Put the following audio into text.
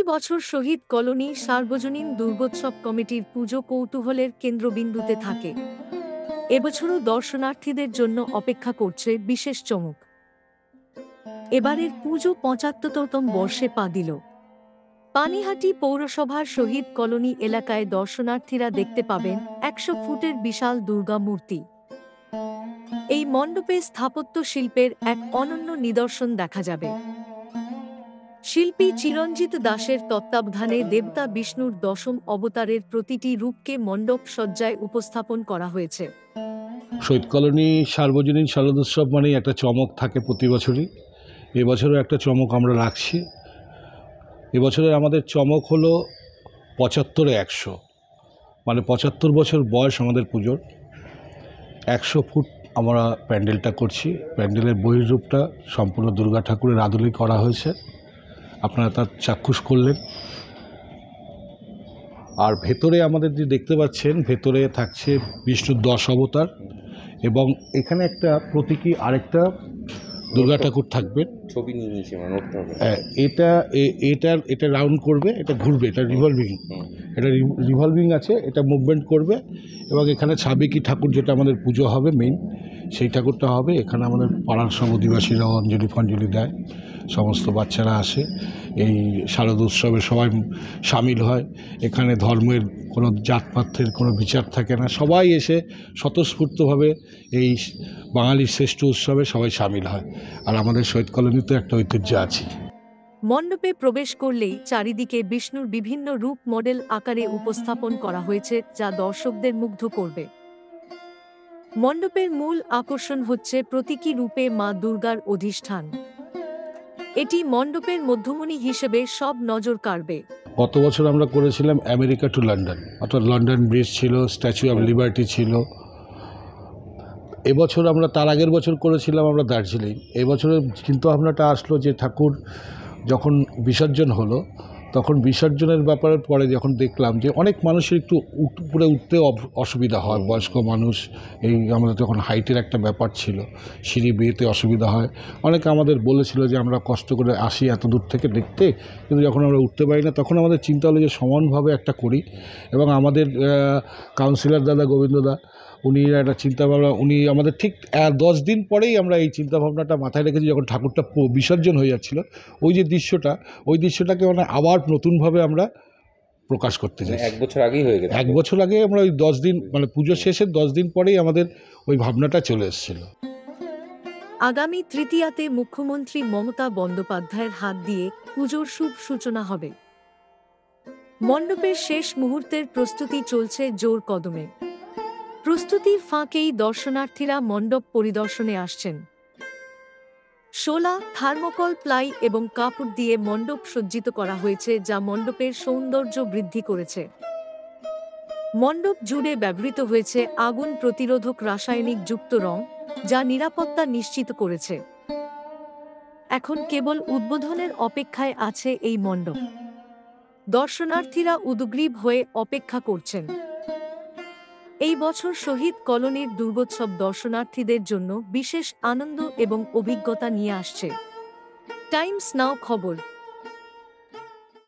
বছর শহীদ কলোনি সার্বজনীন দুর্গোৎসব কমিটির পুজো কৌতূহলের কেন্দ্রবিন্দুতে থাকে। এবছরও দর্শনার্থীদের জন্য অপেক্ষা করছে বিশেষ চমক। এবারের পুজো ৭৫তম বর্ষে পা দিল। পানিহাটি পৌরসভার শহীদ কলোনি এলাকায় দর্শনার্থীরা দেখতে পাবেন ১০০ ফুটের বিশাল দুর্গা মূর্তি। এই মণ্ডপে স্থাপত্য শিল্পের এক অনন্য নিদর্শন দেখা যাবে। শিল্পী চিরঞ্জিত দাসের তত্ত্বাবধানে দেবতা বিষ্ণুর দশম অবতারের প্রতিটি রূপকে মণ্ডপ সজ্জায় উপস্থাপন করা হয়েছে। শহীদ কলোনি সার্বজনীন শারদোৎসব মানেই একটা চমক থাকে প্রতি বছরই। এবছরও একটা চমক আমরা রাখছি। এবছরের আমাদের চমক হলো ৭৫-এ ১০০, মানে ৭৫ বছর বয়স আমাদের পুজোর। ১০০ ফুট আমরা প্যান্ডেলটা করছি। প্যান্ডেলের বহির্রূপটা সম্পূর্ণ দুর্গা ঠাকুরের আদলেই করা হয়েছে, আপনারা তার চাক্ষুষ করলেন। আর ভেতরে আমাদের যে দেখতে পাচ্ছেন, ভেতরে থাকছে বিষ্ণুর ১০ অবতার, এবং এখানে একটা প্রতীকী আরেকটা দুর্গা ঠাকুর থাকবে। ছবি নিয়ে নিয়েছি, এটা রাউন্ড করবে, এটা ঘুরবে, এটা রিভলভিং আছে, এটা মুভমেন্ট করবে। এবং এখানে সাবেকি ঠাকুর, যেটা আমাদের পুজো হবে মেইন, সেই ঠাকুরটা হবে। এখানে আমাদের পাড়ার সব অধিবাসীরাও অঞ্জলি ফঞ্জলি দেয়, সমস্ত বাচ্চারা আসে, এই শারদ উৎসবে সবাই সামিল হয়। এখানে ধর্মের কোনো জাতপাতের কোনো বিচার থাকে না, সবাই এসে স্বতঃস্ফূর্তভাবে এই বাঙালির শ্রেষ্ঠ উৎসবে সবাই সামিল হয়। আর আমাদের শহীদ কলোনিতে একটা ঐতিহ্য আছে। মণ্ডপে প্রবেশ করলেই চারিদিকে বিষ্ণুর বিভিন্ন রূপ মডেল আকারে উপস্থাপন করা হয়েছে, যা দর্শকদের মুগ্ধ করবে। মণ্ডপের মূল আকর্ষণ হচ্ছে প্রতীকী রূপে মা দুর্গার অধিষ্ঠান। এটি মণ্ডপের মধ্যমণি হিসেবে সব নজর কাড়বে। গত বছর আমরা করেছিলাম আমেরিকা টু লন্ডন, অর্থাৎ লন্ডন ব্রিজ ছিল, স্ট্যাচু অফ লিবার্টি ছিল। এবছর আমরা তার আগের বছর করেছিলাম আমরা দার্জিলিং। এবছরের চিন্তাভাবনাটা আসলো যে ঠাকুর যখন বিসর্জন হলো, তখন বিসর্জনের ব্যাপারের পরে যখন দেখলাম যে অনেক মানুষের একটু উপরে উঠতে অসুবিধা হয়, বয়স্ক মানুষ, এই আমাদের যখন হাইটের একটা ব্যাপার ছিল, সিঁড়ি বেয়েতে অসুবিধা হয়। অনেকে আমাদের বলেছিল যে আমরা কষ্ট করে আসি এত দূর থেকে দেখতে, কিন্তু যখন আমরা উঠতে পারি না, তখন আমাদের চিন্তা হলো যে সমানভাবে একটা করি। এবং আমাদের কাউন্সিলর দাদা গোবিন্দদা, উনি একটা চিন্তাভাবনা, উনি আমাদের ঠিক 10 দিন পরেই আমরা এই চিন্তাভাবনাটা মাথায় রেখেছি। যখন ঠাকুরটা বিসর্জন হয়ে যাচ্ছিল, ওই যে দৃশ্যটা, ওই দৃশ্যটাকে মানে আবার নতুনভাবে আমরা প্রকাশ করতে চাই। 1 বছর আগেই হয়ে গেছে। 1 বছর আগে আমরা ওই 10 দিন, মানে পুজো শেষের 10 দিন পরেই আমাদের ওই ভাবনাটা চলে এসেছিল। আগামী তৃতীয়াতে মুখ্যমন্ত্রী মমতা বন্দ্যোপাধ্যায়ের হাত দিয়ে পুজোর শুভ সূচনা হবে। মণ্ডপের শেষ মুহূর্তের প্রস্তুতি চলছে জোর কদমে। প্রস্তুতির ফাঁকেই দর্শনার্থীরা মণ্ডপ পরিদর্শনে আসছেন। শোলা, থার্মোকল, প্লাই এবং কাপড় দিয়ে মণ্ডপ সজ্জিত করা হয়েছে, যা মণ্ডপের সৌন্দর্য বৃদ্ধি করেছে। মণ্ডপ জুড়ে ব্যবহৃত হয়েছে আগুন প্রতিরোধক রাসায়নিক যুক্ত রং, যা নিরাপত্তা নিশ্চিত করেছে। এখন কেবল উদ্বোধনের অপেক্ষায় আছে এই মণ্ডপ। দর্শনার্থীরা উদগ্রীব হয়ে অপেক্ষা করছেন। এই বছর শহীদ কলোনির দুর্গোৎসব দর্শনার্থীদের জন্য বিশেষ আনন্দ এবং অভিজ্ঞতা নিয়ে আসছে। টাইমস নাও খবর।